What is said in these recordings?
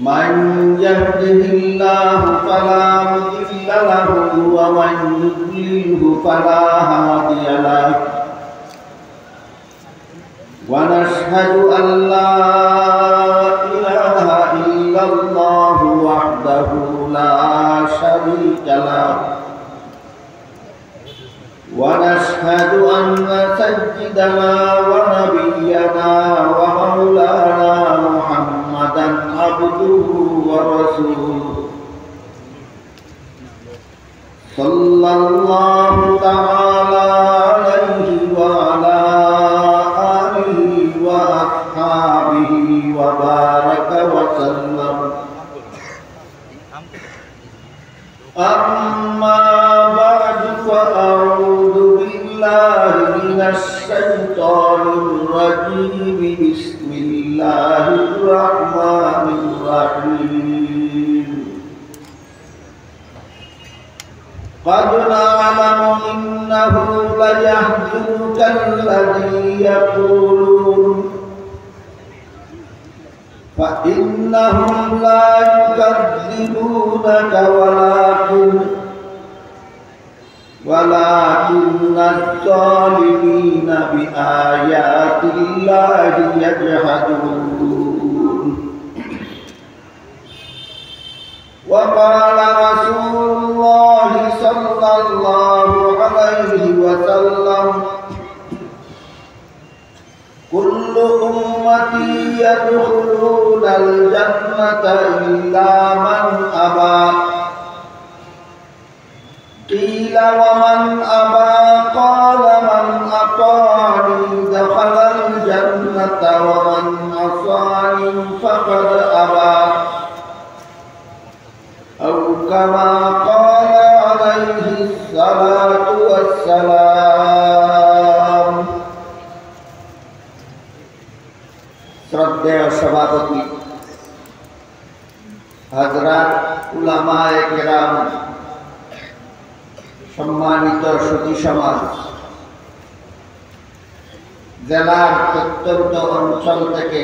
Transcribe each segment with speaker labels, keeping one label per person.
Speaker 1: من يهده الله فلا مضل له ومن يضلله فلا هادي له ونشهد أن لا إله إلا الله وحده لا شريك له ونشهد أن سيدنا ونبينا ومولانا محمدا عبده ورسوله صلى الله تعالى عليه وعلى آله وأصحابه وبارك وسلم. أما بعد فأعوذ بالله من الشيطان الرجيم. بسم الله الرحمن الرحيم. قد نعلم إنه ليحزنك الذي يقولون فإنهم لا يكذبونك ولكن الظالمين بآيات الله يجحدون. وقال رسول الله صلى الله عليه وسلم كل أمتي يدخلون الجنة إلا من أبى. قيل ومن أبى؟ قال من أطاعني دخل الجنة ومن عصاني فقد أبى أو كما قال عليه الصلاة والسلام. শ্রদ্ধেয় সভাপতি, হযরত উলামায়ে কেরাম, সম্মানিত সুধী সমাজ, জেলার প্রত্যন্ত অঞ্চল থেকে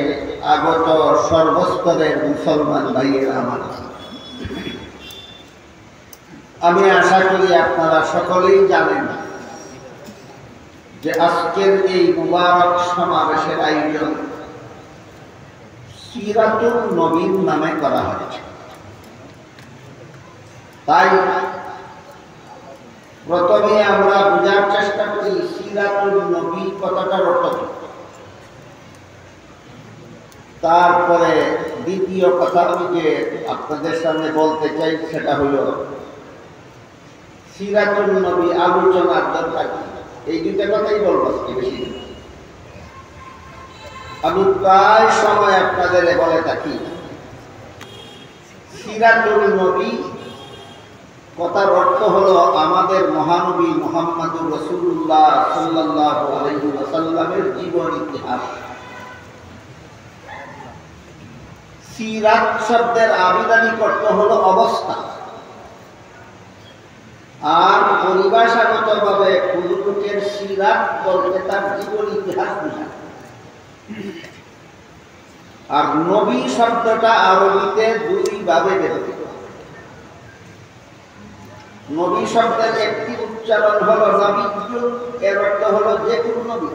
Speaker 1: আগত সর্বস্তরের মুসলমান ভাইয়েরা আমার, আমি আশা করি আপনারা সকলেই জানেন যে আজকের এই মুবারক সমাবেশের আয়োজন সিরাতুন নবীর নামে করা হয়েছে। তাই প্রথমে আমরা বোঝার চেষ্টা করি সিরাতুন নবী কথাটার অর্থ কি। তারপরে দ্বিতীয় কথা আমি যে আপনাদের সামনে বলতে চাই সেটা হলো সিরাতুন নবী আলোচনার দরকার কি। এই দুটো কথাই বলবো বেশি। আমি প্রায় সময় আপনাদের বলে থাকি সিরাতুন নবী কথার অর্থ হলো আমাদের মহানবী মুহাম্মদুর রাসূলুল্লাহ সাল্লাল্লাহু আলাইহি ওয়াসাল্লামের জীবন ইতিহাস। সিরাত শব্দের আবিধানিক অর্থ হলো অবস্থা, আর পরিভাষাগতভাবে কোন লোকের সিরাত বলতে তার জীবন ইতিহাস বোঝায়। আর নবী শব্দটা আরবিতে দুই ভাবে ব্যবহৃত। নবী শব্দের একটি উচ্চারণ হলো নবিয়্যুন, এর অর্থ হলো যে কোনো নবী।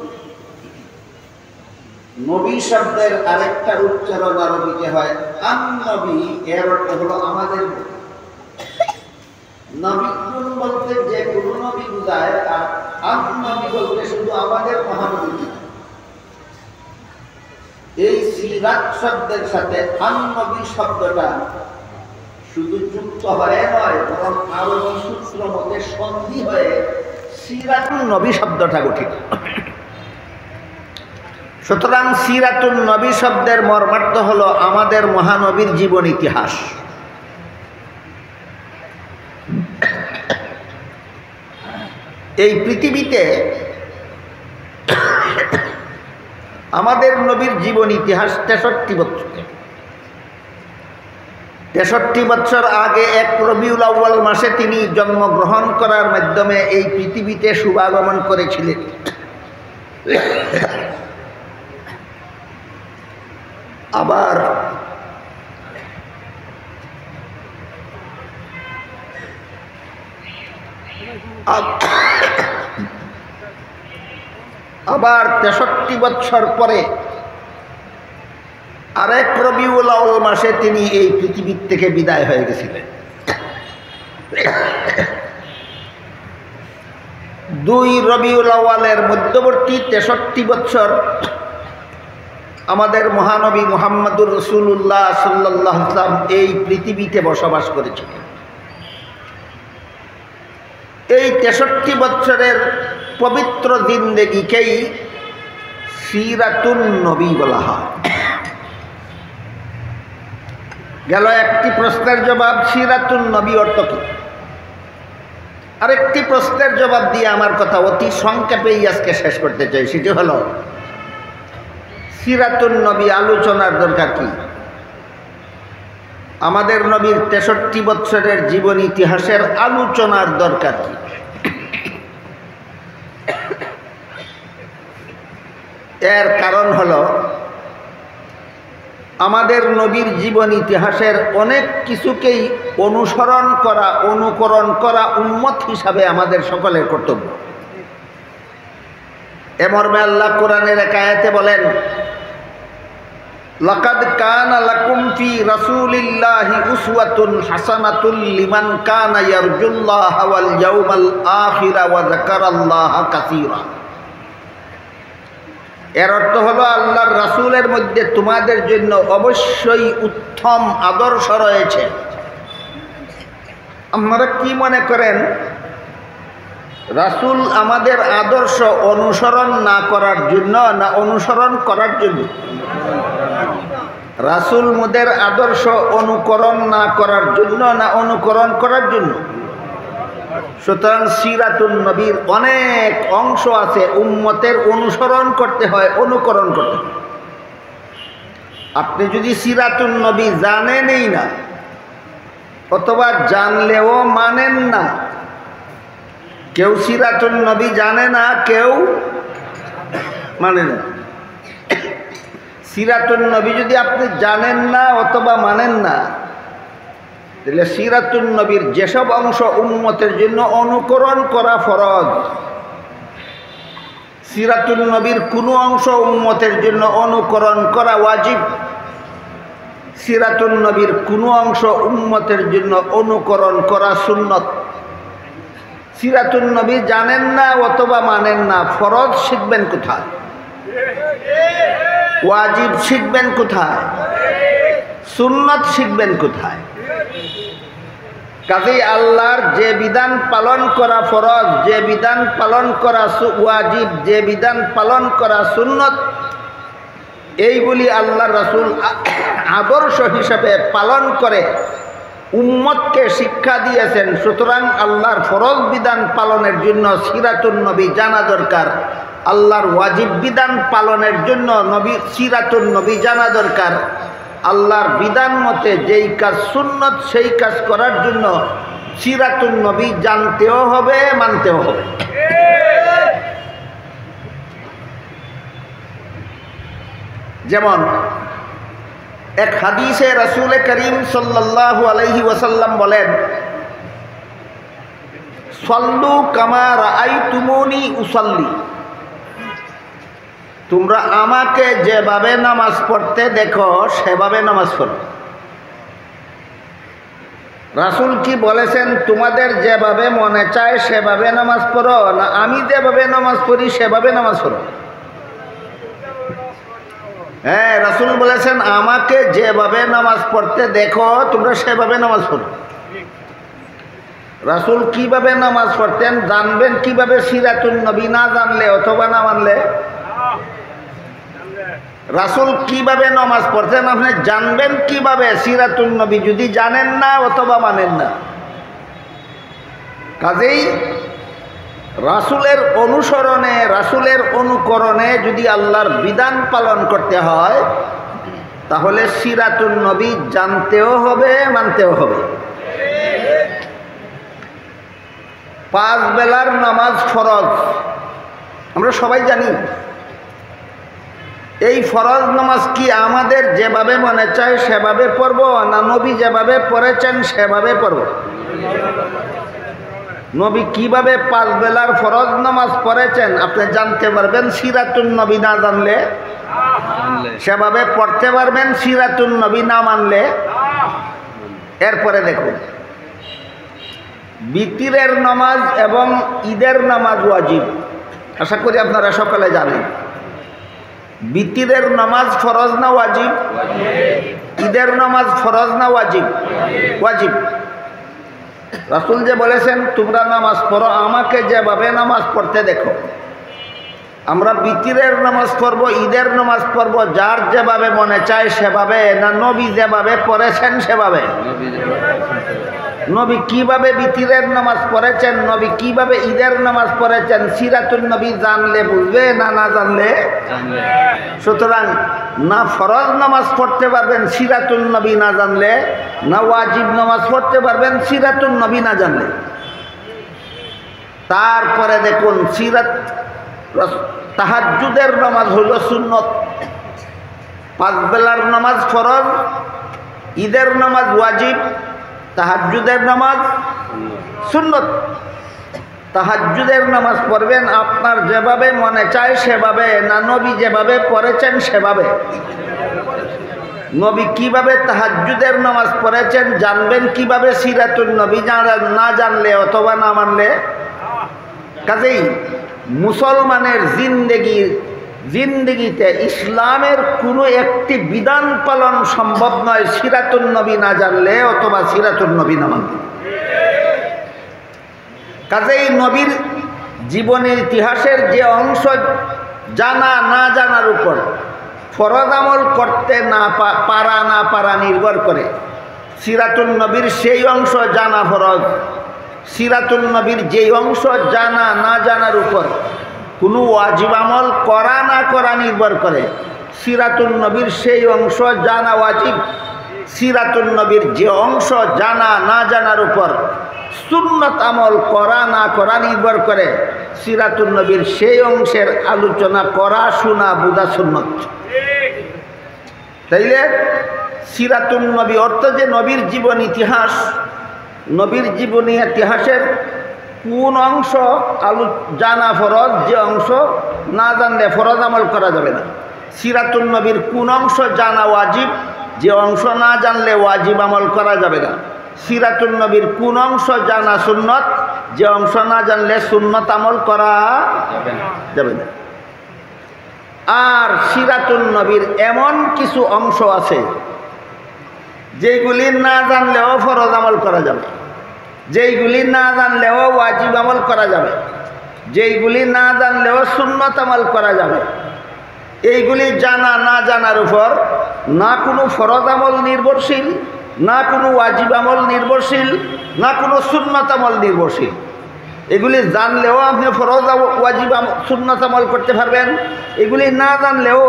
Speaker 1: নবী শব্দের আরেকটা উচ্চারণ আরবিতে হয় আন-নবী, এর অর্থ হলো আমাদের নবিয়্যুন বলতে যে কোনো নবী বোঝায়, আর আন-নবী বলতে শুধু আমাদের মহানবী। এই সিরাত শব্দের সাথে আন-নবী শব্দটা শুধু যুক্ত হয়ে নয়, বরং আরবি সূত্র মতে সন্ধি হয়ে সিরাতুন নবী শব্দটা গঠিত। সুতরাং সিরাতুন নবী শব্দের মর্মার্থ হলো আমাদের মহানবীর জীবন ইতিহাস। এই পৃথিবীতে আমাদের নবীর জীবন ইতিহাস 63 বছর। 63 বছর আগে এক রবিউল আউয়াল মাসে তিনি জন্মগ্রহণ করার মাধ্যমে এই পৃথিবীতে শুভাগমন করেছিলেন। আবার আবার 63 বছর পরে আরেক রবিউল আউয়াল মাসে তিনি এই পৃথিবীর থেকে বিদায় হয়ে গেছিলেন। 2 রবিউল আউয়ালের মধ্যবর্তী 63 বছর আমাদের মহানবী মুহাম্মদুর রাসূলুল্লাহ সাল্লাল্লাহু আলাইহি ওয়াসাল্লাম এই পৃথিবীতে বসবাস করেছিলেন। এই 63 বছরের পবিত্র জিন্দেগিকেই সিরাতুন নবী বলা হয়। গেল একটি প্রশ্নের জবাব, সিরাতুন নবী অর্থ কি? আরেকটি প্রশ্নের জবাব দিয়ে আমার কথা অতি সংক্ষেপেই আজকে শেষ করতে চাই। সেটি হলো সিরাতুন নবী আলোচনার দরকার কি? আমাদের নবীর 63 বছরের জীবন ইতিহাসের আলোচনার দরকার কি? এর কারণ হলো আমাদের নবীর জীবন ইতিহাসের অনেক কিছুকেই অনুসরণ করা, অনুকরণ করা উম্মত হিসাবে আমাদের সকলের কর্তব্য। এ মর্মে আল্লাহ কোরআনের এক আয়াতে বলেন, লাকাদ কানা লাকুম ফি রাসূলিল্লাহি উসওয়াতুন হাসানাতুল লিমান কানা ইয়ারজুল্লাহা ওয়াল ইয়াউমাল আখিরা ওয়া যাকারাল্লাহা কাসীরা। এর অর্থ হলো আল্লাহর রাসূলের মধ্যে তোমাদের জন্য অবশ্যই উত্তম আদর্শ রয়েছে। আপনারা কি মনে করেন রাসূল আমাদের আদর্শ অনুসরণ না করার জন্য না অনুসরণ করার জন্য? রাসূল মোদের আদর্শ অনুকরণ না করার জন্য না অনুকরণ করার জন্য? সুতরাং সিরাতুন নবীর অনেক অংশ আছে উম্মতের অনুসরণ করতে হয়, অনুকরণ করতে হয়। আপনি যদি সিরাতুন নবী জানেনই না অথবা জানলেও মানেন না, কেউ সিরাতুন নবী জানে না, কেউ মানে না। সিরাতুন নবী যদি আপনি জানেন না অথবা মানেন না, তাহলে সিরাতুন নবীর যেসব অংশ উম্মতের জন্য অনুকরণ করা ফরজ, সিরাতুন নবীর কোনো অংশ উম্মতের জন্য অনুকরণ করা ওয়াজিব, সিরাতুন নবীর কোনো অংশ উম্মতের জন্য অনুকরণ করা সুন্নত। সিরাতুন নবী জানেন না অথবা মানেন না, ফরজ শিখবেন কোথায়? ওয়াজিব শিখবেন কোথায়? সুন্নত শিখবেন কোথায়? কাজেই আল্লাহর যে বিধান পালন করা ফরজ, যে বিধান পালন করা ওয়াজিব, যে বিধান পালন করা সুন্নত, এইগুলি আল্লাহর রাসূল আদর্শ হিসাবে পালন করে উম্মতকে শিক্ষা দিয়েছেন। সুতরাং আল্লাহর ফরজ বিধান পালনের জন্য সিরাতুন নবী জানা দরকার, আল্লাহর ওয়াজিব বিধান পালনের জন্য সিরাতুন নবী জানা দরকার। আল্লাহর বিধান মতে যেই কাজ সুন্নত সেই কাজ করার জন্য সিরাতুন নবী জানতেও হবে, মানতেও হবে। যেমন এক হাদিসে রাসূল করিম সাল্লাল্লাহু আলাইহি ওয়াসাল্লাম বলেন, সাল্লু কামা রাআইতুমুনি উসাল্লি, তোমরা আমাকে যেভাবে নামাজ পড়তে দেখো সেভাবে নামাজ পড়ো। রাসূল কি বলেছেন তোমাদের যেভাবে মনে চায় সেভাবে নামাজ পড়ো, না আমি যেভাবে নামাজ পড়ি সেভাবে নামাজ পড়ো? হ্যাঁ, রাসূল বলেছেন আমাকে যেভাবে নামাজ পড়তে দেখো তোমরা সেভাবে নামাজ পড়ো। রাসূল কিভাবে নামাজ পড়তেন জানবেন কিভাবে সিরাতুন নবী না জানলে অথবা না মানলে? রাসূল কিভাবে নামাজ পড়তেন আপনি জানবেন কিভাবে সিরাতুন নবী যদি জানেন না অথবা মানেন না? কাজেই রাসূলের অনুসরণে, রাসূলের অনুকরণে যদি আল্লাহর বিধান পালন করতে হয় তাহলে সিরাতুন নবী জানতেও হবে, মানতেও হবে। 5 বেলার নামাজ ফরজ, আমরা সবাই জানি। এই ফরজ নামাজ কি আমাদের যেভাবে মনে চায় সেভাবে পড়ব, না নবী যেভাবে পড়েছেন সেভাবে পড়ব? নবী কিভাবে 5 বেলার ফরজ নামাজ পড়েছেন আপনি জানতে পারবেন সিরাতুন নবী না জানলে, সেভাবে পড়তে পারবেন সিরাতুন নবী না মানলে। এরপরে দেখুন, বিতিরের নামাজ এবং ঈদের নামাজ ওয়াজিব, আশা করি আপনারা সকলে জানেন। বিতিরের নামাজ ফরজ না ওয়াজিব? ঈদের নামাজ ফরজ না ওয়াজিব? ওয়াজিব। রাসূল যে বলেছেন তোমরা নামাজ পড়ো, আমাকে যেভাবে নামাজ পড়তে দেখো। আমরা বিতিরের নামাজ পড়ব, ঈদের নামাজ পড়ব যার যেভাবে মনে চায় সেভাবে, না নবী যেভাবে পড়েছেন সেভাবে? নবী কিভাবে বিতিরের নামাজ পড়েছেন, নবী কিভাবে ঈদের নামাজ পড়েছেন, সিরাতুন নবী জানলে বুঝবে, না না জানলে? সুতরাং না ফরজ নামাজ পড়তে পারবেন সিরাতুন নবী না জানলে, না ওয়াজিব নামাজ পড়তে পারবেন সিরাতুন নবী না জানলে। তারপরে দেখুন, তাহাজ্জুদের নামাজ হইল সুন্নত। 5 বেলার নামাজ ফরজ, ঈদের নামাজ ওয়াজিব, তাহাজ্জুদের নামাজ সুন্নত। তাহাজ্জুদের নামাজ পড়বেন আপনার যেভাবে মনে চায় সেভাবে, না নবী যেভাবে পড়েছেন সেভাবে। নবী কিভাবে তাহাজ্জুদের নামাজ পড়েছেন জানবেন কিভাবে সিরাতুন নবী না জানলে অথবা না মানলে? কাজেই মুসলমানের জিন্দেগিতে ইসলামের কোনো একটি বিধান পালন সম্ভব নয় সিরাতুন নবী না জানলে অথবা সিরাতুন নবী না মানলে। কাজেই নবীর জীবনের ইতিহাসের যে অংশ জানা না জানার উপর ফরজ আমল করতে না পারা না পারা নির্ভর করে। সিরাতুন নবীর সেই অংশ জানা ফরজ, সিরাতুন নবীর যেই অংশ জানা না জানার উপর কোনো ওয়াজিব আমল করা না করা নির্ভর করে। সিরাতুন নবীর সেই অংশ জানা ওয়াজিব, সিরাতুন নবীর যে অংশ জানা না জানার উপর সুন্নত আমল করা না করা নির্ভর করে। সিরাতুন নবীর সেই অংশের আলোচনা করা, শোনা, বোঝা সুন্নত। তাইলে সিরাতুন নবী অর্থ যে নবীর জীবন ইতিহাস, নবীর জীবনী ইতিহাসের কোন অংশ জানা ফরজ, যে অংশ না জানলে ফরজ আমল করা যাবে না। সিরাতুন নবীর কোন অংশ জানা ওয়াজিব, যে অংশ না জানলে ওয়াজিব আমল করা যাবে না। সিরাতুন নবীর কোন অংশ জানা সুন্নত, যে অংশ না জানলে সুন্নত আমল করা যাবে না। আর সিরাতুন নবীর এমন কিছু অংশ আছে যেগুলি না জানলেও ফরজ আমল করা যাবে, যেইগুলি না জানলেও ওয়াজিব আমল করা যাবে, যেইগুলি না জানলেও সুন্নত আমল করা যাবে। এইগুলি জানা না জানার উপর না কোনো ফরজ আমল নির্ভরশীল, না কোনো ওয়াজিব আমল নির্ভরশীল, না কোনো সুন্নত আমল নির্ভরশীল। এগুলি জানলেও আপনি ফরজ ওয়াজিব সুন্নত আমল করতে পারবেন, এগুলি না জানলেও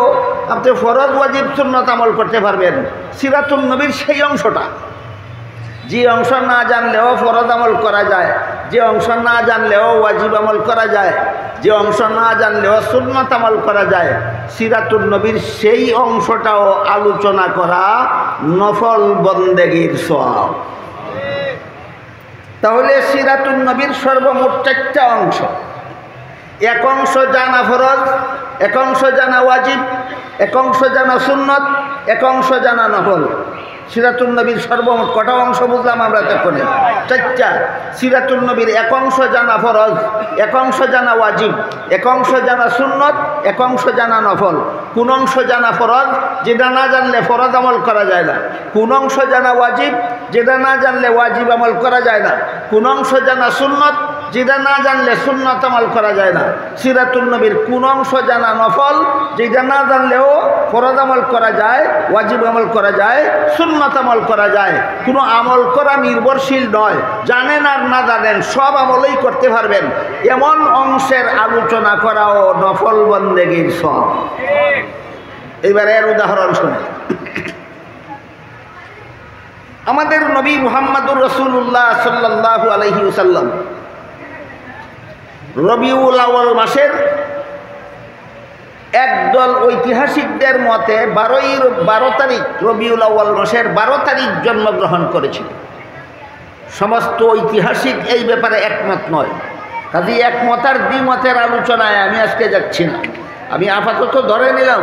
Speaker 1: আপনি ফরজ ওয়াজিব সুন্নত আমল করতে পারবেন। সিরাতুন নবীর সেই অংশটা, যে অংশ না জানলেও ফরজ আমল করা যায়, যে অংশ না জানলেও ওয়াজিব আমল করা যায়, যে অংশ না জানলেও সুন্নত আমল করা যায়, সিরাতুন নবীর সেই অংশটাও আলোচনা করা নফল বন্দেগীর সওয়াব। তাহলে সিরাতুন নবীর সর্বমোট 4টা অংশ। এক অংশ জানা ফরজ, এক অংশ জানা ওয়াজিব, এক অংশ জানা সুন্নত, এক অংশ জানা নফল। সিরাতুন নবীর সর্বমোট কটা অংশ বুঝলাম আমরা তখন? 4টা। সিরাতুন নবীর এক অংশ জানা ফরজ, এক অংশ জানা ওয়াজিব, এক অংশ জানা সুন্নত, এক অংশ জানা নফল। কোন অংশ জানা ফরজ, যেটা না জানলে ফরজ আমল করা যায় না। কোন অংশ জানা ওয়াজিব, যেটা না জানলে ওয়াজিব আমল করা যায় না। কোন অংশ জানা সুন্নত, যেটা না জানলে সুন্নত আমল করা যায় না। সিরাতুন নবীর কোন অংশ জানা নফল, যেটা না জানলেও ফরজ আমল করা যায়, ওয়াজিব আমল করা যায়, সুন্নত আমল করা যায়। কোনো আমল করা নির্ভরশীল নয়, জানেন আর না জানেন সব আমলই করতে পারবেন। এমন অংশের আলোচনা করাও নফল বন্দেগীর সওয়াব। এবার এর উদাহরণ শুনে। আমাদের নবী মুহাম্মদুর রাসূলুল্লাহ সাল্লাল্লাহু আলাইহি ওয়াসাল্লাম রবিউল আউয়াল মাসের একদল ঐতিহাসিকদের মতে 12 তারিখ রবিউল আউয়াল মাসের 12 তারিখ জন্মগ্রহণ করেছিল। সমস্ত ঐতিহাসিক এই ব্যাপারে একমত নয়। কাজে একমত আর দ্বিমতের আলোচনায় আমি আজকে যাচ্ছি না। আমি আপাতত ধরে নিলাম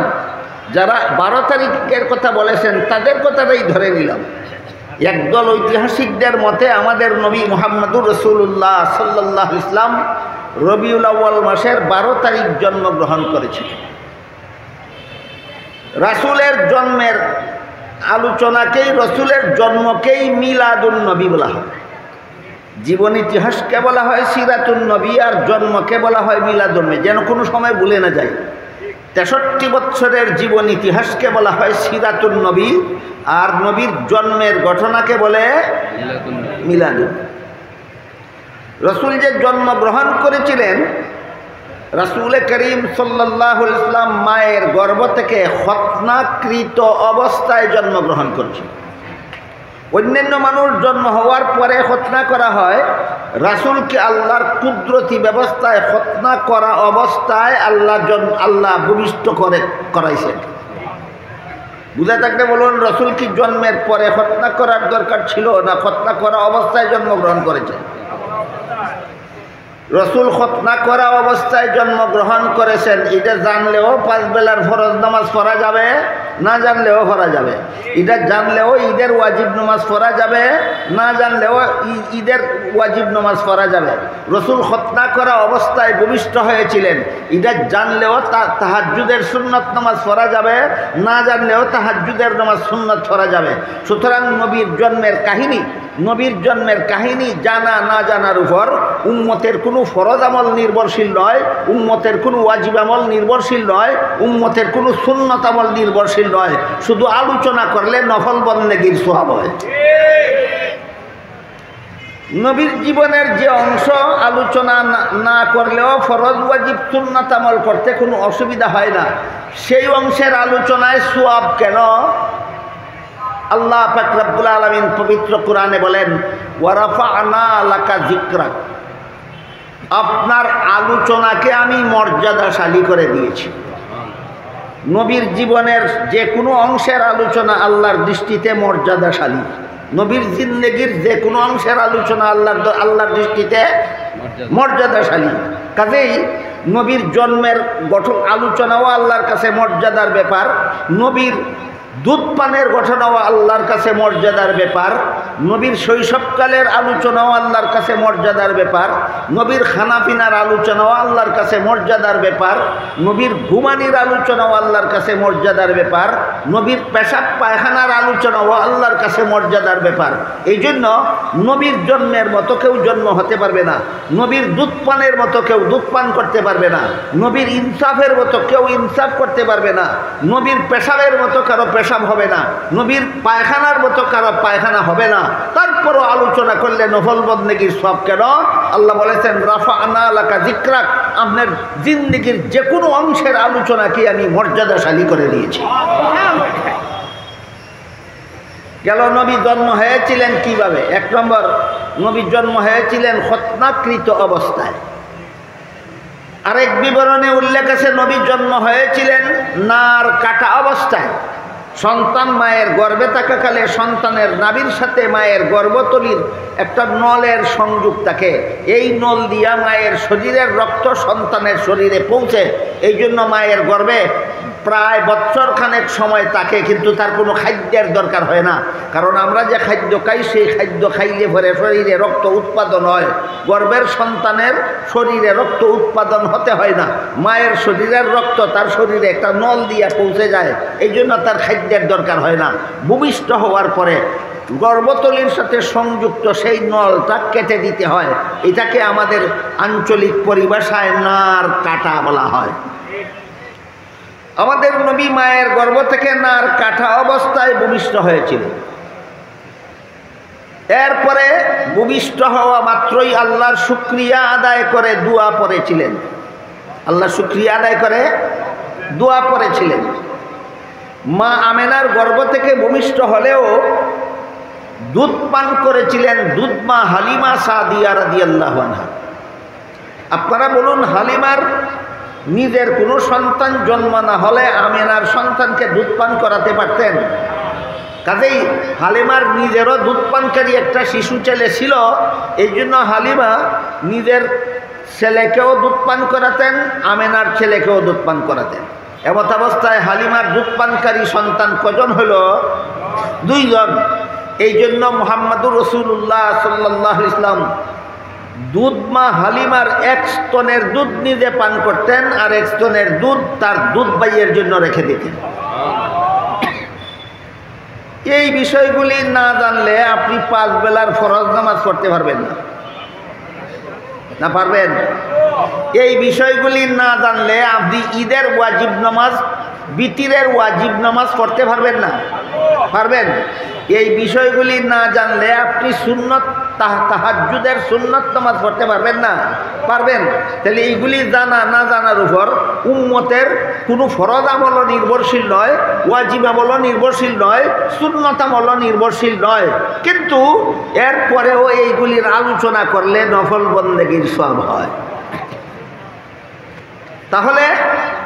Speaker 1: যারা 12 তারিখের কথা বলেছেন তাদের কথাটাই ধরে নিলাম। একদল ঐতিহাসিকদের মতে আমাদের নবী মুহাম্মদুর রাসূলুল্লাহ সাল্লাল্লাহু আলাইহি ইসলাম রবিউল আউয়াল মাসের 12 তারিখ জন্মগ্রহণ করেছিলেন। রাসূলের জন্মের আলোচনাকেই, রসুলের জন্মকেই মিলাদুন নবী বলা হয়। জীবন ইতিহাসকে বলা হয় সিরাতুন নবী, আর জন্মকে বলা হয় মিলাদুন নবী, যেন কোনো সময় ভুলে না যায়। 63 বছরের জীবন ইতিহাসকে বলা হয় সিরাতুন নবী, আর নবীর জন্মের ঘটনাকে বলে মিলাদুন। রসুল যে জন্মগ্রহণ করেছিলেন, রাসূল করিম সাল্লাল্লাহু আলাইহি ওয়াসাল্লাম মায়ের গর্ভ থেকে খতনাকৃত অবস্থায় জন্মগ্রহণ করেছেন। অন্যান্য মানুষ জন্ম হওয়ার পরে খতনা করা হয়, রাসূলকে আল্লাহর কুদরতি ব্যবস্থায় খতনা করা অবস্থায় আল্লাহ ভূমিষ্ঠ করাইছেন। বুঝে থাকলে বলুন, রসুল কি জন্মের পরে খতনা করার দরকার ছিল, না খতনা করা অবস্থায় জন্মগ্রহণ করেছেন? রসুল খতনা করা অবস্থায় জন্মগ্রহণ করেছেন। এটা জানলেও 5 বেলার ফরজ নামাজ পড়া যাবে, না জানলেও পড়া যাবে। এটা জানলেও ঈদের ওয়াজিব নামাজ পড়া যাবে, না জানলেও ঈদের ওয়াজিব নামাজ পড়া যাবে। রসুল খতনা করা অবস্থায় ভূমিষ্ঠ হয়েছিলেন। এটা জানলেও তাহাজ্জুদের সুন্নত নামাজ পড়া যাবে, না জানলেও তাহাজ্জুদের নামাজ সুন্নত পড়া যাবে। সুতরাং নবীর জন্মের কাহিনী জানা না জানার উপর উম্মতের কোনো ফরজ আমল নির্ভরশীল নয়, উম্মতের কোনো ওয়াজিব আমল নির্ভরশীল নয়, উম্মতের কোনো সুন্নত আমল নির্ভরশীল নয়। শুধু আলোচনা করলে নফল বন্দেগীর সওয়াব হয়। নবীর জীবনের যে অংশ আলোচনা না করলেও ফরজ ওয়াজিব সুন্নাত আমল করতে কোনো অসুবিধা হয় না, সেই অংশের আলোচনায় সওয়াব কেন? আল্লাহ পাক রব্বুল আলামিন পবিত্র কোরআনে বলেন, ওয়া রাফা'না লাকা যিকরাক, আপনার আলোচনাকে আমি মর্যাদাশালী করে দিয়েছি। নবীর জীবনের যে কোনো অংশের আলোচনা আল্লাহর দৃষ্টিতে মর্যাদাশালী। নবীর জিন্দেগির যে কোনো অংশের আলোচনা আল্লাহর দৃষ্টিতে মর্যাদাশালী। কাজেই নবীর জন্মের গঠন আলোচনাও আল্লাহর কাছে মর্যাদার ব্যাপার, নবীর দুধ পানের ঘটনাও আল্লাহর কাছে মর্যাদার ব্যাপার, নবীর শৈশবকালের আলোচনাও আল্লাহর কাছে মর্যাদার ব্যাপার, নবীর খানাপিনার আলোচনাও আল্লাহর কাছে মর্যাদার ব্যাপার, নবীর ঘুমানির আলোচনাও আল্লাহর কাছে মর্যাদার ব্যাপার, নবীর পেশাব পায়খানার আলোচনাও আল্লাহর কাছে মর্যাদার ব্যাপার। এই জন্য নবীর জন্মের মতো কেউ জন্ম হতে পারবে না, নবীর দুধ পানের মতো কেউ দুধ পান করতে পারবে না, নবীর ইনসাফের মতো কেউ ইনসাফ করতে পারবে না, নবীর পেশাবের মতো কারো পেশাব হবে না, নবীর পায়খানার মতো কারো পায়খানা হবে না। তারপরও আলোচনা করলে নফল বন্দেগীর সব কেন? আল্লাহ বলেছেন, রাফা'না লাকা যিকরাক, আপনার জিন্দেগির যে কোনো অংশের আলোচনাকে আমি মর্যাদাশালী করে দিয়েছি। গেল, নবী জন্ম হয়েছিলেন কিভাবে? 1 নম্বর, নবী জন্ম হয়েছিলেন খতনাকৃত অবস্থায়। আরেক বিবরণে উল্লেখ আছে নবী জন্ম হয়েছিলেন নার কাটা অবস্থায়। সন্তান মায়ের গর্ভে থাকাকালে সন্তানের নাভির সাথে মায়ের গর্ভতলীর একটা নলের সংযোগ থাকে। এই নল দিয়া মায়ের শরীরের রক্ত সন্তানের শরীরে পৌঁছে। এই জন্য মায়ের গর্ভে প্রায় বৎসরখানেক সময় থাকে, কিন্তু তার কোনো খাদ্যের দরকার হয় না। কারণ আমরা যে খাদ্য খাই সেই খাদ্য খাইলে পরে শরীরে রক্ত উৎপাদন হয়। গর্ভের সন্তানের শরীরে রক্ত উৎপাদন হতে হয় না, মায়ের শরীরের রক্ত তার শরীরে একটা নল দিয়ে পৌঁছে যায়। এই জন্য তার খাদ্যের দরকার হয় না। ভূমিষ্ঠ হওয়ার পরে গর্ভতলীর সাথে সংযুক্ত সেই নলটা কেটে দিতে হয়। এটাকে আমাদের আঞ্চলিক পরিভাষায় নার কাটা বলা হয়। আমাদের নবী মায়ের গর্ভ থেকে নার কাটা অবস্থায় ভূমিষ্ঠ হয়েছিল। এরপরে ভূমিষ্ঠ হওয়া মাত্রই আল্লাহর শুকরিয়া আদায় করে দোয়া পড়েছিলেন। আল্লাহর শুকরিয়া আদায় করে দোয়া পড়েছিলেন। মা আমেনার গর্ভ থেকে ভূমিষ্ঠ হলেও দুধ পান করেছিলেন দুধ মা হালিমা সাদিয়া রাদিয়াল্লাহু আনহা। আপনারা বলুন, হালিমার নিজের কোনো সন্তান জন্ম না হলে আমেনার সন্তানকে দুধ পান করাতে পারতেন? কাজেই হালিমার নিজেরও দুধ পানকারী একটা শিশু ছেলে ছিল, এই জন্য হালিমা নিজের ছেলেকেও দুধ পান করাতেন, আমেনার ছেলেকেও দুধ পান করাতেন। এমত অবস্থায় হালিমার দুধ পানকারী সন্তান কজন হলো? 2 জন। এই জন্য মুহাম্মদুর রাসূলুল্লাহ সাল্লাল্লাহু আলাইহি ওয়াসাল্লাম দুধ মা হালিমার 1 স্তনের দুধ নিজে পান করতেন, আর 1 স্তনের দুধ তার দুধ ভাইয়ের জন্য রেখে দিতেন। এই বিষয়গুলি না জানলে আপনি 5 বেলার ফরজ নামাজ পড়তে পারবেন না। না পারবেন? এই বিষয়গুলি না জানলে আপনি ঈদের ওয়াজিব নামাজ, বিতিরের ওয়াজিব নামাজ পড়তে পারবেন না। পারবেন? এই বিষয়গুলি না জানলে আপনি সুন্নত তাহাজ্জুদের সুন্নত নামাজ পড়তে পারবেন না। পারবেন? তাহলে এইগুলি জানা না জানার উপর উম্মতের কোনো ফরজ আমলও নির্ভরশীল নয়, ওয়াজিব আমলও নির্ভরশীল নয়, সুন্নত আমলও নির্ভরশীল নয়। কিন্তু এরপরেও এইগুলির আলোচনা করলে নফল বন্দেগীর সওয়াব হয়। তাহলে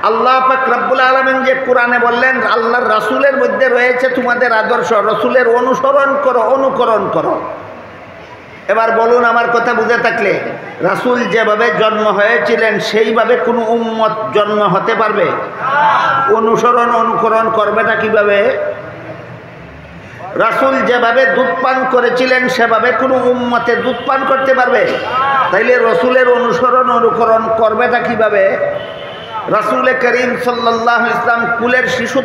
Speaker 1: আল্লাহ পাক রব্বুল আলামিন যে কোরআনে বললেন আল্লাহর রাসূলের মধ্যে রয়েছে তোমাদের আদর্শ, রাসূলের অনুসরণ করো, অনুকরণ করো। এবার বলুন, আমার কথা বুঝে থাকলে, রাসূল যেভাবে জন্ম হয়েছিলেন সেইভাবে কোনো উম্মত জন্ম হতে পারবে? অনুসরণ অনুকরণ করবেটা কিভাবে? রাসূল যেভাবে দুধ পান করেছিলেন সেভাবে কোনো উম্মতে দুধ পান করতে পারবে? তাইলে রাসূলের অনুসরণ অনুকরণ করবেটা কিভাবে? রাসূল করিম সাল্লাল্লাহু আলাইহি ওয়াসাল্লাম কুলের শিশু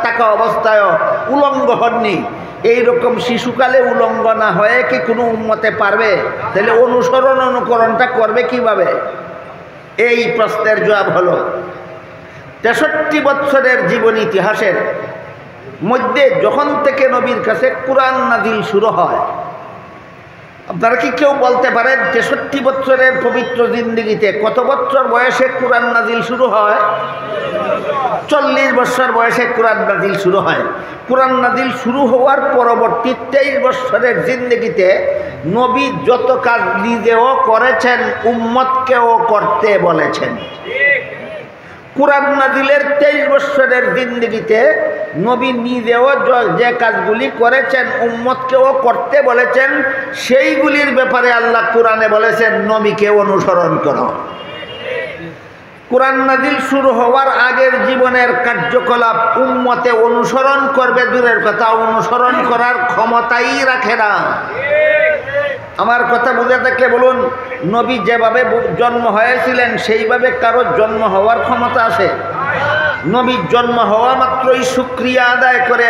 Speaker 1: থাকা অবস্থায় উলঙ্গ হননি। এইরকম শিশুকালে উলঙ্গ না হয়ে কি কোনো উম্মতে পারবে? তাহলে অনুসরণ অনুকরণটা করবে কিভাবে? এই প্রশ্নের জবাব হলো 63 বছরের জীবন ইতিহাসের মধ্যে যখন থেকে নবীর কাছে কুরআন নাজিল শুরু হয়, আপনারা কি কেউ বলতে পারেন 63 বছরের পবিত্র জিন্দেগিতে কত বছর বয়সে কুরআন নাজিল শুরু হয়? 40 বছর বয়সে কুরআন নাজিল শুরু হয়। কুরআন নাজিল শুরু হওয়ার পরবর্তী 23 বছরের জিন্দেগিতে নবী যত কাজ নিজেও করেছেন, উম্মতকেও করতে বলেছেন। কুরআন নাজিলের 23 বছরের জিন্দেগিতে নবী নিজেও যে কাজগুলি করেছেন, উম্মতকেও করতে বলেছেন, সেইগুলির ব্যাপারে আল্লাহ কোরআনে বলেছেন নবীকে অনুসরণ করো। কুরআন নাজিল শুরু হওয়ার আগের জীবনের কার্যকলাপ উম্মতে অনুসরণ করবে দূরের কথা, অনুসরণ করার ক্ষমতাই রাখে না। আমার কথা বুঝে থাকলে বলুন, নবী যেভাবে জন্ম হয়েছিলেন সেইভাবে কারো জন্ম হওয়ার ক্ষমতা আছে? নবীর জন্ম হওয়া মাত্রই শুকরিয়া আদায় করে,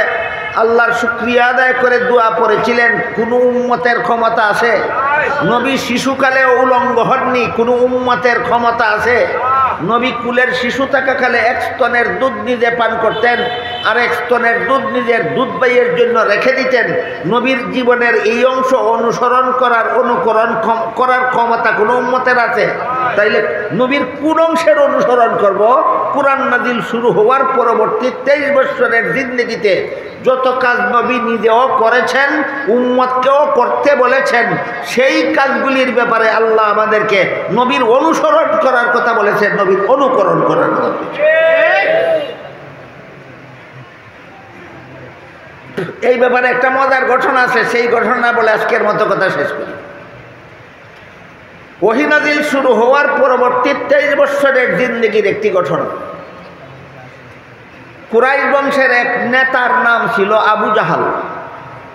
Speaker 1: আল্লাহর শুকরিয়া আদায় করে দোয়া পড়েছিলেন, কোনো উম্মতের ক্ষমতা আছে? নবী শিশুকালে উলঙ্গ হননি, কোনো উম্মতের ক্ষমতা আছে? নবী কুলের শিশু থাকাকালে 1 স্তনের দুধ নিজে পান করতেন, আর 1 স্তনের দুধ নিজের দুধ ভাইয়ের জন্য রেখে দিতেন। নবীর জীবনের এই অংশ অনুসরণ করার, অনুকরণ করার ক্ষমতা কোনো উম্মতের আছে? তাইলে নবীর কোন অংশের অনুসরণ করব? কুরআন নাজিল শুরু হওয়ার পরবর্তী 23 বছরের জিন্দেগিতে যত কাজ নবী নিজেও করেছেন, উম্মতকেও করতে বলেছেন, সেই কাজগুলির ব্যাপারে আল্লাহ আমাদেরকে নবীর অনুসরণ করার কথা বলেছেন, নবীর অনুকরণ করার কথা বলেছেন। এই ব্যাপারে একটা মজার ঘটনা আছে, সেই ঘটনা বলে আজকের মতো কথা শেষ করি। ওহী নাজিল শুরু হওয়ার পরবর্তী 23 বছরের জিন্দেগির একটি ঘটনা। কুরাইশ বংশের এক নেতার নাম ছিল আবু জাহাল।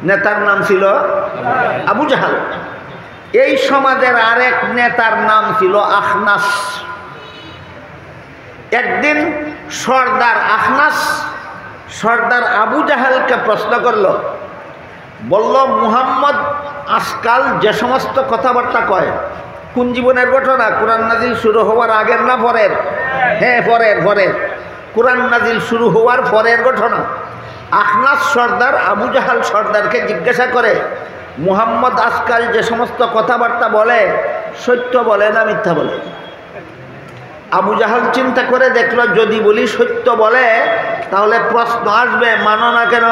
Speaker 1: নেতার নাম ছিল আবু জাহাল। এই সমাজের আরেক নেতার নাম ছিল আখনাস। একদিন সর্দার আখনাস সর্দার আবু জাহালকে প্রশ্ন করল, বলল, মুহাম্মদ আজকাল যে সমস্ত কথাবার্তা কয়, কোন জীবনের ঘটনা? কুরআন নাজিল শুরু হওয়ার আগের না পরের? হ্যাঁ, পরের। কুরআন নাজিল শুরু হওয়ার পরের ঘটনা। আখনাস সর্দার আবু জাহাল সর্দারকে জিজ্ঞাসা করে, মুহাম্মদ আজকাল যে সমস্ত কথাবার্তা বলে সত্য বলে না মিথ্যা বলে? আবু জাহাল চিন্তা করে দেখলো, যদি বলি সত্য বলে তাহলে প্রশ্ন আসবে, মানো না কেন?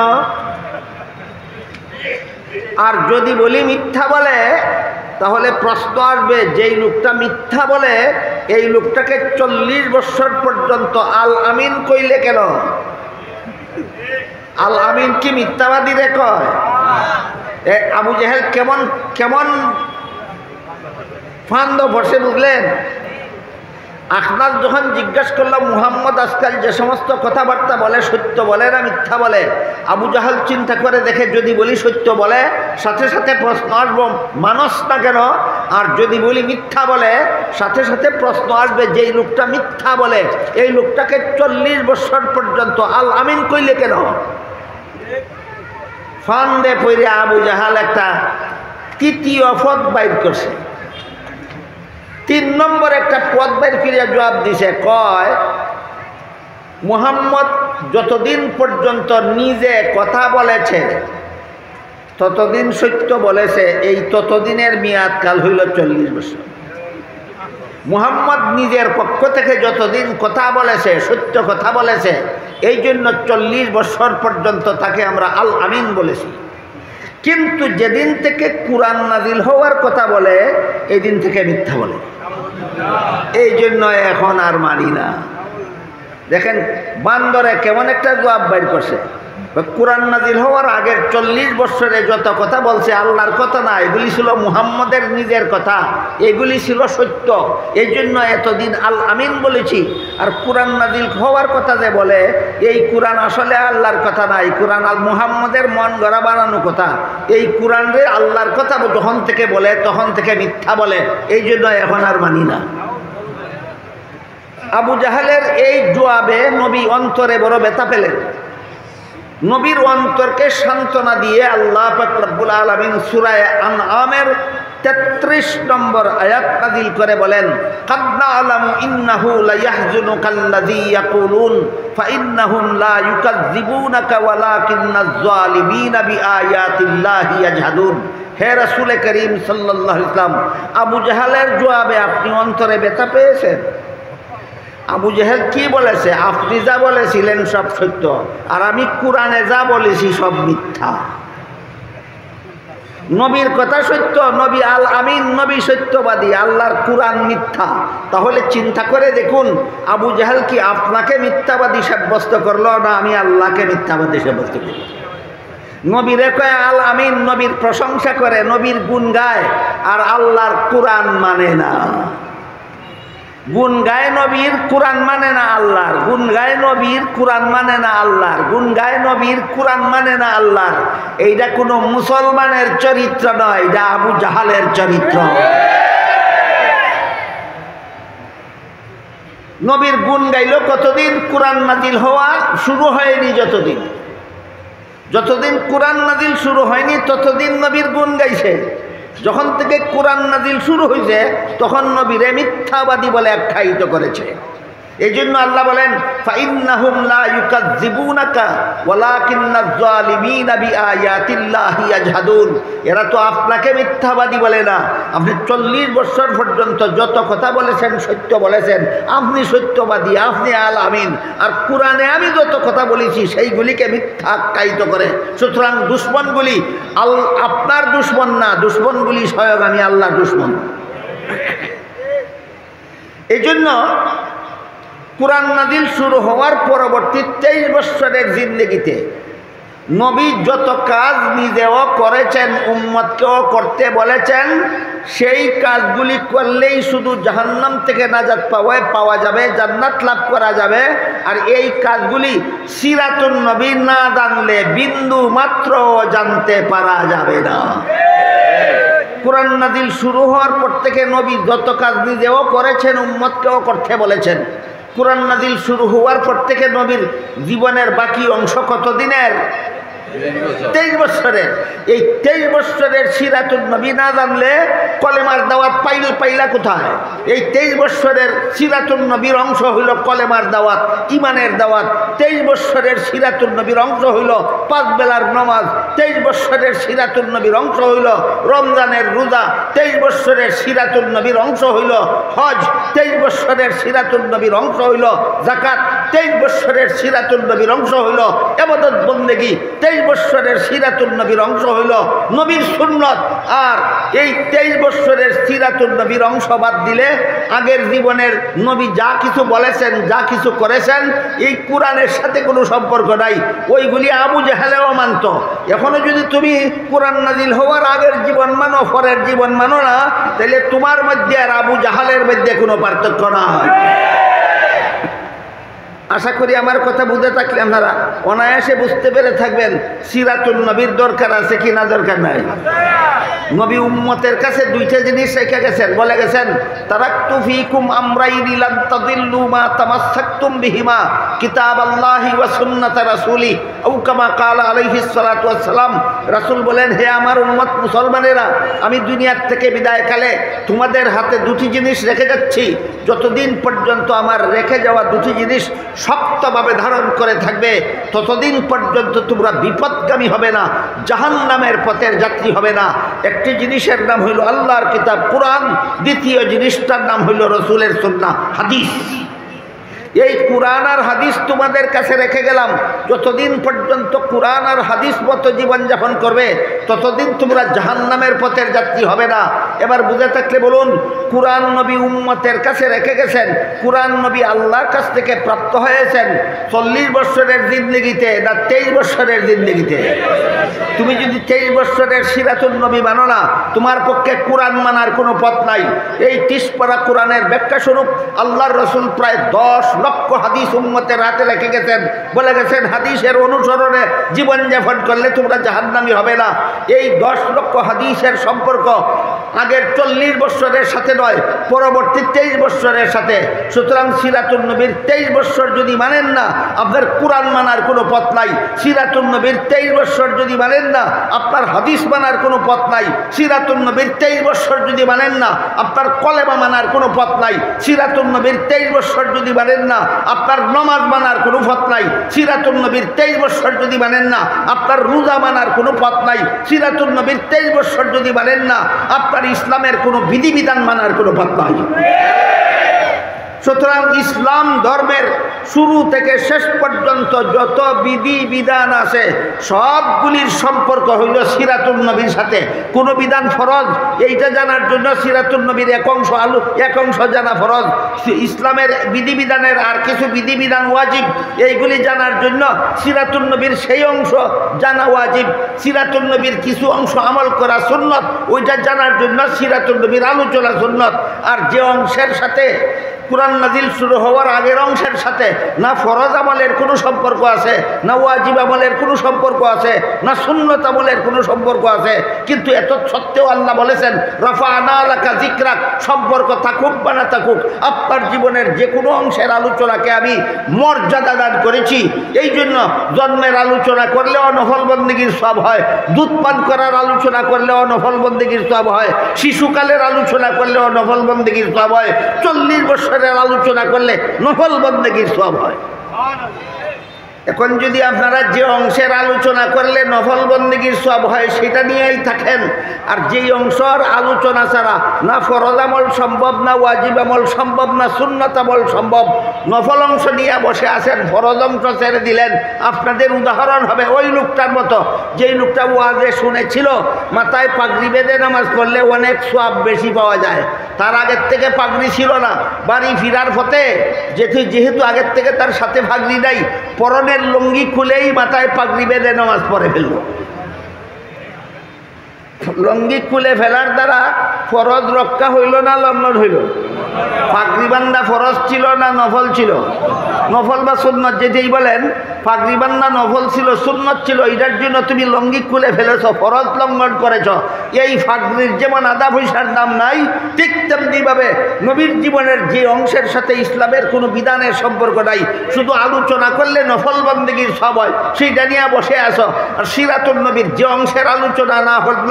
Speaker 1: আর যদি বলি মিথ্যা বলে তাহলে প্রশ্ন আসবে, যেই লোকটা মিথ্যা বলে এই লোকটাকে 40 বছর পর্যন্ত আল আমিন কইলে কেন? আল আমিন কি মিথ্যাবাদী রে কয়? আবু জেহেল কেমন কেমন ফান্দ বসে বুঝলেন? আখনাস যখন জিজ্ঞাসা করলাম মুহাম্মদ আজকাল যে সমস্ত কথাবার্তা বলে সত্য বলে না মিথ্যা বলে, আবু জাহাল চিন্তা করে দেখে যদি বলি সত্য বলে সাথে সাথে প্রশ্ন আসবো মানস না কেন, আর যদি বলি মিথ্যা বলে সাথে সাথে প্রশ্ন আসবে যেই লোকটা মিথ্যা বলে এই লোকটাকে 40 বছর পর্যন্ত আল আমিন কইলে কেন? ফান্দে পড়ে আবু জাহাল একটা তৃতীয় পথ বাইর করছে। 3 নম্বর একটা পথ বাইর করে জবাব দিছে, কয় মুহাম্মদ যতদিন পর্যন্ত নিজে কথা বলেছে ততদিন সত্য বলেছে, এই ততদিনের মেয়াদকাল হইল 40 বছর। মুহাম্মদ নিজের পক্ষ থেকে যতদিন কথা বলেছে সত্য কথা বলেছে এই জন্য 40 বছর পর্যন্ত তাকে আমরা আল আমিন বলেছি। কিন্তু যেদিন থেকে কুরআন নাজিল হওয়ার কথা বলে এই দিন থেকে মিথ্যা বলে, এই জন্য এখন আর মানি না। দেখেন বান্দরে কেমন একটা জবাব বাইর করছে। কুরআন নাজিল হওয়ার আগের 40 বছরে যত কথা বলছে আল্লাহর কথা না, এগুলি ছিল মুহাম্মদের নিজের কথা, এগুলি ছিল সত্য, এই জন্য এতদিন আল আমিন বলেছি। আর কুরআন নাজিল হওয়ার কথা যে বলে এই কুরআন আসলে আল্লাহর কথা না, এই কুরআন আল মুহাম্মদের মন গড়া বানানো কথা। এই কুরআন রে আল্লাহর কথা যখন থেকে বলে তখন থেকে মিথ্যা বলে, এই জন্য এখন আর মানি না। আবু জাহালের এই জবাবে নবী অন্তরে বড় ব্যথা পেলেন। নবীর অন্তরকে সান্ত্বনা দিয়ে আল্লাহ পাক রব্বুল আলামিন সূরা আনআমের 33 নম্বর আয়াত নাযিল করে বলেন, কাদ না'লামু ইন্নাহু লা ইয়াহজুনুকাল্লাযী ইয়াকুলুন ফাইন্নাহুম লা ইউকাযযিবুনাকা ওয়ালাকিন্নাজ যালিমিনা বিআয়াতিল্লাহি ইয়াজহাদুন। হে রাসূল করিম সাল্লাল্লাহু আলাইহি ওয়াসাল্লাম, আবু জাহালের জবাবে আপনি অন্তরে ব্যথা পেয়েছেন। আবু জেহেল কি বলেছে? আপনি যা বলেছিলেন সব সত্য, আর আমি কুরআনে যা বলেছি সব মিথ্যা। নবীর কথা সত্য, নবী আল আমিন, নবী সত্যবাদী, আল্লাহর কুরআন মিথ্যা। তাহলে চিন্তা করে দেখুন আবু জেহেল কি আপনাকে মিথ্যাবাদী সাব্যস্ত করলো না আমি আল্লাহকে মিথ্যাবাদী সাব্যস্ত করব? নবীরে কয় আল আমিন, নবীর প্রশংসা করে, নবীর গুণ গায়, আর আল্লাহর কুরআন মানে না। গুণ গায় নবীর, কুরআন মানে না আল্লাহর। গুণ গায় নবীর, কুরআন মানে না আল্লাহর। গুণ গায় নবীর, কুরআন মানে না আল্লাহর। এইটা কোনো মুসলমানের চরিত্র নয়, এটা আবু জাহালের চরিত্র। নবীর গুণ গাইল কতদিন? কুরআন নাজিল হওয়া শুরু হয়নি যতদিন কুরআন নাজিল শুরু হয়নি ততদিন নবীর গুণ গাইছে। যখন থেকে কুরআন নাজিল শুরু হয়েছে তখন নবীরে মিথ্যাবাদী বলে আখ্যায়িত করেছে। এই জন্য আল্লাহ বলেন, ফাইন্নাহুম লা ইউকাযযিবুনাকা ওয়ালাকিন্নাজ যালিমিনা বিআয়াতিল্লাহি ইয়াজহাদুন। এরা তো আপনাকে মিথ্যাবাদী বলে না, আপনি 40 বছর পর্যন্ত যত কথা বলেছেন সত্য বলেছেন, আপনি সত্যবাদী, আপনি আল আমিন। আর কুরআনে আমি যত কথা বলেছি সেইগুলিকে মিথ্যা আখ্যায়িত করে। সুতরাং দুশ্মনগুলি আপনার দুশ্মন না, দুশ্মনগুলি স্বয়ং আমি আল্লাহর দুশ্মন। এই জন্য কুরআন নাজিল শুরু হওয়ার পরবর্তী 23 বছরের জিন্দেগিতে নবী যত কাজ নিজেও করেছেন, উম্মতকেও করতে বলেছেন, সেই কাজগুলি করলেই শুধু জাহান্নাম থেকে নাজাত পাওয়া যাবে, জান্নাত লাভ করা যাবে। আর এই কাজগুলি সিরাতুন নবী না জানলে বিন্দু মাত্র জানতে পারা যাবে না। কুরআন নাজিল শুরু হওয়ার পর থেকে নবী যত কাজ নিজেও করেছেন, উম্মতকেও করতে বলেছেন। কুরআন নাজিল শুরু হওয়ার পর থেকে নবীর জীবনের বাকি অংশ কত দিনের? 23 বছরের। এই 23 বছরের সিরাতুন নবী না জানলে কলেমার দাওয়াত পাইলা কোথায়? এই 23 বছরের সিরাতুন নবীর অংশ হইল কলেমার দাওয়াত, ইমানের দাওয়াত। 23 বছরের সিরাতুন নবীর অংশ হইল 5 বেলার নামাজ। 23 বছরের সিরাতুন নবীর অংশ হইল রমজানের রোজা। 23 বছরের সিরাতুন নবীর অংশ হইল হজ। 23 বছরের সিরাতুন নবীর অংশ হইল যাকাত। 23 বৎসরের সিরাতুল নবীর অংশ হইল ইবাদত বন্দেগী, 23 বৎসরের সিরাতুল নবীর অংশ হইল নবীর সুন্নত। আর এই 23 বৎসরের সিরাতুল নবীর অংশ বাদ দিলে আগের জীবনের নবী যা কিছু বলেছেন, যা কিছু করেছেন, এই কোরআনের সাথে কোনো সম্পর্ক নাই। ওইগুলি আবু জাহেলেও মানত। এখনো যদি তুমি কোরআন নাজিল হওয়ার আগের জীবন মানো, পরের জীবন মানো না, তাহলে তোমার মধ্যে আর আবু জাহালের মধ্যে কোনো পার্থক্য নাই। আশা করি আমার কথা বুঝে থাকলে আপনারা অনায়াসে বুঝতে পেরে থাকবেন সিরাতুল নবীর দরকার আছে কি না দরকার নাই। নবী উম্মতের কাছে দুইটা জিনিস রেখে গেছেন, বলে গেছেন তারাকতু ফীকুম আমরাইনি লান তাদিল্লু মা তামাসসাকতুম বিহিমা কিতাবাল্লাহি ওয়া সুন্নাত রাসূলি আও কামা ক্বালা আলাইহিস সালাতু ওয়াস সালাম। রাসূল বলেন, হে আমার উম্মত মুসলমানেরা, আমি দুনিয়ার থেকে বিদায়কালে তোমাদের হাতে দুটি জিনিস রেখে যাচ্ছি। যতদিন পর্যন্ত আমার রেখে যাওয়া দুটি জিনিস শক্তভাবে ধারণ করে থাকবে, ততদিন পর্যন্ত তোমরা বিপদগামী হবে না, জাহান্নামের পথের যাত্রী হবে না। একটি জিনিসের নাম হইল আল্লাহর কিতাব কুরআন, দ্বিতীয় জিনিসটার নাম হইল রসুলের সুন্নাহ হাদিস। এই কুরআন আর হাদিস তোমাদের কাছে রেখে গেলাম। যতদিন পর্যন্ত কুরআন আর হাদিস মতো জীবনযাপন করবে, ততদিন তোমরা জাহান্নামের পথের যাত্রী হবে না। এবার বুঝে থাকলে বলুন, কুরআন নবী উম্মতের কাছে রেখে গেছেন, কুরআন নবী আল্লাহর কাছ থেকে প্রাপ্ত হয়েছেন 40 বৎসরের জিন্দেগিতে না 23 বৎসরের জিন্দেগিতে? তুমি যদি 23 বৎসরের সিরাতুল নবী মানো না, তোমার পক্ষে কুরআন মানার কোনো পথ নাই। এই 30 পারা কুরআনের ব্যাখ্যা স্বরূপ আল্লাহর রসুল প্রায় 10 লক্ষ হাদিস উম্মতের হাতে রেখে গেছেন। বলে গেছেন, হাদিসের অনুসরণে জীবনযাপন করলে তোমরা জাহান্নামী হবে না। এই 10 লক্ষ হাদিসের সম্পর্ক আগের 40 বৎসরের সাথে নয়, পরবর্তী 23 বৎসরের সাথে। সুতরাং সিরাতুল নবীর 23 বৎসর যদি মানেন না, আপনার কুরআন মানার কোনো পথ নাই। সিরাতুল নবীর 23 বৎসর যদি মানেন না, আপনার হাদিস মানার কোনো পথ নাই। সিরাতুল নবীর 23 বৎসর যদি মানেন না, আপনার কলেমা মানার কোনো পথ নাই। সিরাতুল নবীর 23 বৎসর যদি মানেন না, আপনার নমাজ মানার কোনো পথ নাই। সিরাতুল নবীর 23 বৎসর যদি মানেন না, আপনার রোজা মানার কোনো পথ নাই। সিরাতুল নবীর 23 বৎসর যদি মানেন না, আপনার ইসলামের কোনো বিধিবিধান মানার কোনো পথ নাই। সুতরাং ইসলাম ধর্মের শুরু থেকে শেষ পর্যন্ত যত বিধি বিধান আছে, সবগুলির সম্পর্ক হইল সিরাতুল নবীর সাথে। কোন বিধান ফরজ, এইটা জানার জন্য সিরাতুল নবীর এক অংশ জানা ফরজ। ইসলামের বিধিবিধানের আর কিছু বিধিবিধান ওয়াজিব, এইগুলি জানার জন্য সিরাতুল নবীর সেই অংশ জানা ওয়াজিব। সিরাতুল নবীর কিছু অংশ আমল করা সুন্নত, ওইটা জানার জন্য সিরাতুল নবীর আলোচনা সুন্নত। আর যে অংশের সাথে কুরআন নাজিল শুরু হওয়ার আগের অংশের সাথে না ফরজ আমলের কোনো সম্পর্ক আছে, না ওয়াজিব আমলের কোনো সম্পর্ক আছে, না সুন্নত আমলের কোনো সম্পর্ক আছে, কিন্তু এত সত্ত্বেও আল্লাহ বলেছেন রাফা'না লাকা যিকরাক, সম্পর্ক থাকুক বা না থাকুক, আপনার জীবনের যে কোনো অংশের আলোচনাকে আমি মর্যাদা দান করেছি। এই জন্য জন্মের আলোচনা করলেও নফল বন্দেগীর সওয়াব হয়, দুধ পান করার আলোচনা করলেও নফল বন্দেগীর সওয়াব হয়, শিশুকালের আলোচনা করলেও নফল বন্দেগীর সওয়াব হয়, 40 বছরের আলোচনা করলে নফল বন্দেগীর সওয়াব হয়। এখন যদি আপনারা যে অংশের আলোচনা করলে নফল বন্দেগীর সওয়াব হয় সেটা নিয়েই থাকেন, আর যেই অংশের আলোচনা ছাড়া না ফরজ আমল সম্ভব, না ওয়াজিব আমল সম্ভব, না সুন্নত আমল সম্ভব, নফল অংশ নিয়ে বসে আছেন, ফরজ অংশ ছেড়ে দিলেন, আপনাদের উদাহরণ হবে ওই লোকটার মতো, যেই লোকটা ওয়াজে শুনেছিল মাথায় পাগড়ি বেঁধে নামাজ পড়লে অনেক সওয়াব বেশি পাওয়া যায়। তার আগের থেকে পাগড়ি ছিল না, বাড়ি ফিরার পথে যেহেতু আগের থেকে তার সাথে পাগড়ি নাই, পরনে লুঙ্গি খুলেই মাথায় পাগড়ি বেঁধে নামাজ পড়ে ফেলল। লুঙ্গি খুলে ফেলার দ্বারা ফরজ রক্ষা হইল না লঙ্ঘন হইল? পাগড়ি বান্ধা ফরজ ছিল না নফল ছিল? নফল বা সুন্নত যেটাই বলেন, পাগড়ি বান্ধা নফল ছিল, সুন্নত ছিল, এটার জন্য তুমি লুঙ্গি খুলে ফেলেছ, ফরজ লঙ্ঘন করেছ। এই পাগড়ির যেমন আদা পয়সার দাম নাই, ঠিক তেমনিভাবে নবীর জীবনের যে অংশের সাথে ইসলামের কোনো বিধানের সম্পর্ক নাই, শুধু আলোচনা করলে নফল বন্দেগীর সওয়াব হয়, সেইটা নিয়ে বসে আছো। আর সিরাতুল নবীর যে অংশের আলোচনা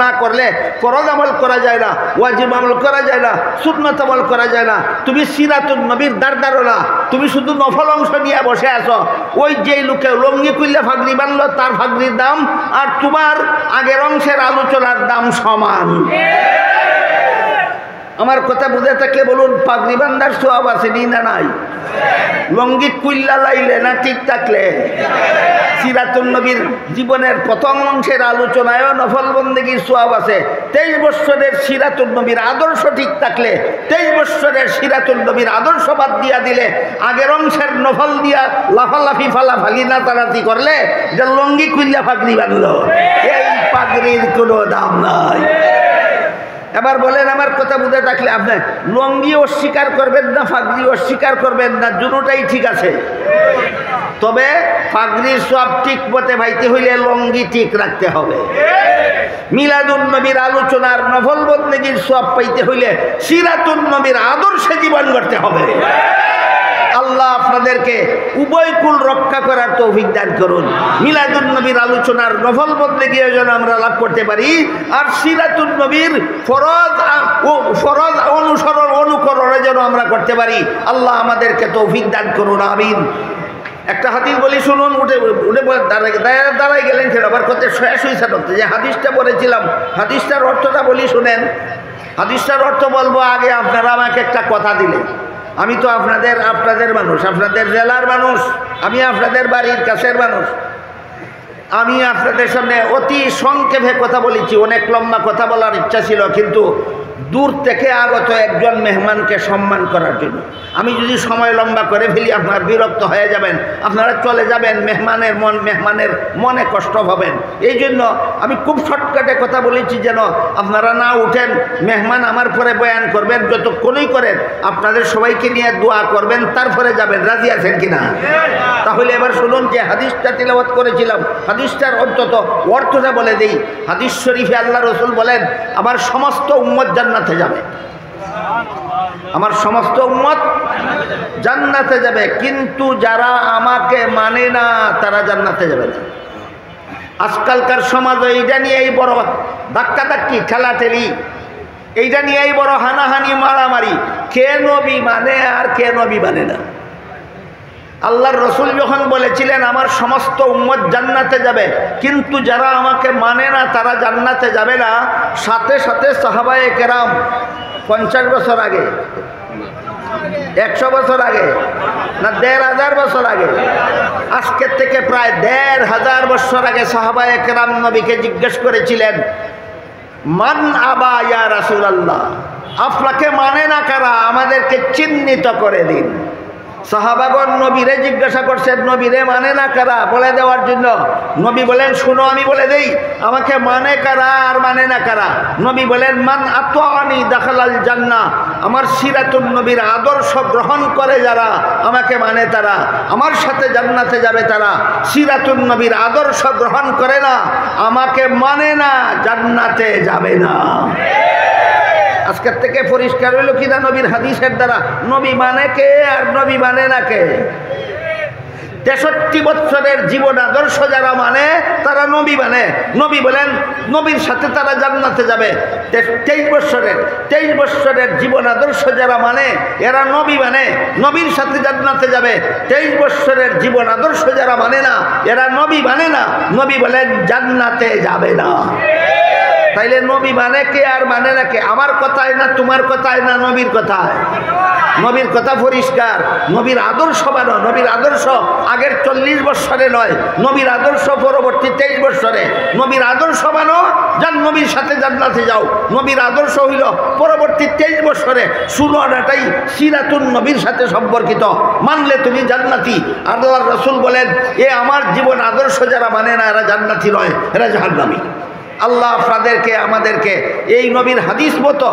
Speaker 1: না করলে ফরজ আমল করা যায় না, ওয়াজিব আমল করা যায় না, সুন্নত আমল করা যায় না, তুমি সিরাতুল নবীর দারদারো না, তুমি শুধু নফল অংশ নিয়ে বসে আছো। ওই যেই লোকে লঙ্গি খুললে ফাগড়ি বানলো তার ফাগড়ির দাম আর তোমার আগের অংশের আলোচনার দাম সমান। আমার কথা বুঝে থাকলে বলুন, পাগড়ি বান্ধার সওয়াব আছে না নাই? লঙ্গি কুইল্লা লাইলে না ঠিক থাকলে? সিরাতুন নবীর জীবনের প্রথম অংশের আলোচনায়ও নফল বন্দেগীর সওয়াব আছে। 23 বৎসরের সিরাতুন নবীর আদর্শ ঠিক থাকলে, 23 বৎসরের সিরাতুন নবীর আদর্শ বাদ দিয়া দিলে, আগের অংশের নফল দিয়া লাফালাফি ফালাফালি নাতারাতি করলে যে লঙ্গি কুইল্লা পাগড়ি বাঁধল, এই পাগড়ির কোনো দাম নাই। এবার বলেন, আমার কথা বুঝে থাকলে আপনি লঙ্গি অস্বীকার করবেন না, পাগড়ি অস্বীকার করবেন না, দুটোটাই ঠিক আছে। তবে পাগড়ির সব ঠিক মতে ভাইতে হইলে লঙ্গি ঠিক রাখতে হবে। মিলাদুন নবীর আলোচনার নফল বন্দেগীর সব পাইতে হইলে সিরাতুন নবীর আদর্শে জীবন গড়তে হবে। আল্লাহ আপনাদেরকে উভয় কুল রক্ষা করার তৌফিক দান করুন। মিলাদুন নবীর আলোচনার নফল বন্দেগী যেন আমরা লাভ করতে পারি, আর সিরাতুন নবীর ফরজ অনুসরণ অনুকরণে যেন আমরা করতে পারি। আল্লাহ আমাদেরকে তৌফিক দান করুন, আমিন। একটা হাদিস বলি শুনুন। উঠে দাঁড়াই গেলেন কেন? আবার কত শেষ হয়েছে যে হাদিসটা বলেছিলাম, হাদিসটার অর্থটা বলি শুনেন। হাদিসটার অর্থ বলবো আগে, আপনারা আমাকে একটা কথা দিলে। আমি তো আপনাদের মানুষ, আপনাদের জেলার মানুষ, আমি আপনাদের বাড়ির কাছের মানুষ। আমি আপনাদের সামনে অতি সংক্ষেপে কথা বলেছি। অনেক লম্বা কথা বলার ইচ্ছা ছিল, কিন্তু দূর থেকে আগত একজন মেহমানকে সম্মান করার জন্য। আমি যদি সময় লম্বা করে ফেলি আপনার বিরক্ত হয়ে যাবেন, আপনারা চলে যাবেন, মেহমানের মনে কষ্ট হবেন। এই জন্য আমি খুব শর্টকাটে কথা বলেছি, যেন আপনারা না উঠেন। মেহমান আমার পরে বয়ান করবেন, যতক্ষণই করেন আপনাদের সবাইকে নিয়ে দোয়া করবেন, তারপরে যাবেন। রাজি আছেন কিনা? তাহলে এবার শুনুন যে হাদিসটা তিলাওয়াত করেছিলাম, হাদিসটার অর্থটা বলে দিই। হাদিস শরীফে আল্লাহ রসুল বলেন, আমার সমস্ত উম্মত জান্নাতে যাবে, আমার সমস্ত উম্মত জান্নাতে যাবে, কিন্তু যারা আমাকে মানে না তারা জান্নাতে যাবে না। আজকালকার সমাজে এইটা নিয়েই বড় ধাক্কাধাক্কি, ঠেলাঠেলি, এইটা নিয়েই বড় হানাহানি, মারামারি। কে নবী মানে আর কে নবী মানে না। আল্লাহর রসুল যখন বলেছিলেন আমার সমস্ত উম্মত জান্নাতে যাবে, কিন্তু যারা আমাকে মানে না তারা জান্নাতে যাবে না, সাথে সাথে সাহাবায়ে কেরাম 50 বছর আগে, 100 বছর আগে, না 1500 বছর আগে, আজকের থেকে প্রায় 1500 বছর আগে সাহাবায়ে কেরাম নবীকে জিজ্ঞেস করেছিলেন, মান আবা ইয়া রাসূলুল্লাহ, আপনাকে মানে না কারা, আমাদেরকে চিহ্নিত করে দিন। সাহাবাগণ নবীরে জিজ্ঞাসা করছেন, নবীরে মানে না কারা, বলে দেওয়ার জন্য। নবী বলেন, শুনো আমি বলে দেই, আমাকে মানে কারা আর মানে না কারা। নবী বলেন, মান আতাআনি দাখালাল জান্নাহ, আমার সিরাতুন নবীর আদর্শ গ্রহণ করে যারা আমাকে মানে তারা আমার সাথে জান্নাতে যাবে। তারা সিরাতুন নবীর আদর্শ গ্রহণ করে না, আমাকে মানে না, জান্নাতে যাবে না। আজকের থেকে পরিষ্কার হইল কিনা নবীর হাদিসের দ্বারা, নবী মানে কে আর নবী মানে না কে। 63 বছরের জীবন আদর্শ যারা মানে তারা নবী মানে। নবী বলেন নবীর সাথে তারা জান্নাতে যাবে। 23 বছরের জীবন আদর্শ যারা মানে এরা নবী মানে, নবীর সাথে জান্নাতে যাবে। 23 বছরের জীবন আদর্শ যারা মানে না এরা নবী মানে না, নবী বলেন জান্নাতে যাবে না। তাইলে নবী মানে কে আর মানে না কে? আমার কথায় না তোমার কথায় না নবীর কথায়? নবীর কথা পরিষ্কার। নবীর আদর্শ মানো। নবীর আদর্শ আগের 40 বছরে নয়, নবীর আদর্শ পরবর্তী 23 বছরে। নবীর আদর্শ মানো, যান নবীর সাথে জান্নাতে যাও। নবীর আদর্শ হইল পরবর্তী 23 বছরে 16টাই সিরাতুন নবীর সাথে সম্পর্কিত, মানলে তুমি জান্নাতি। আল্লাহর রাসূল বলেন, এ আমার জীবন আদর্শ যারা মানে না এরা জান্নাতি নয়, এরা জাহান্নামী। আল্লাহ আপনাদেরকে আমাদেরকে এই নবীর হাদিস মতো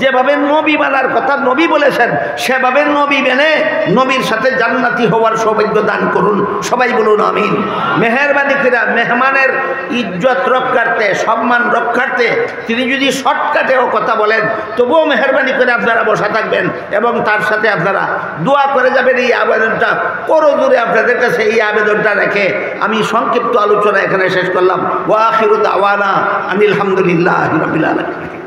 Speaker 1: যেভাবে নবী মানার কথা নবী বলেছেন সেভাবে নবী মেনে নবীর সাথে জান্নাতি হওয়ার সৌভাগ্য দান করুন। সবাই বলুন আমিন। মেহেরবানি করে মেহমানের ইজ্জত রক্ষার্থে, সম্মান রক্ষার্থে তিনি যদি শর্টকাটেও কথা বলেন তবুও মেহেরবানি করে আপনারা বসা থাকবেন এবং তার সাথে আপনারা দোয়া করে যাবেন। এই আবেদনটা করো দূরে আপনাদের কাছে, এই আবেদনটা রেখে আমি সংক্ষিপ্ত আলোচনা এখানে শেষ করলাম। ওয়া আখিরু দাওয়ানা আনিল হামদুলিল্লাহি রাব্বিল আলামিন।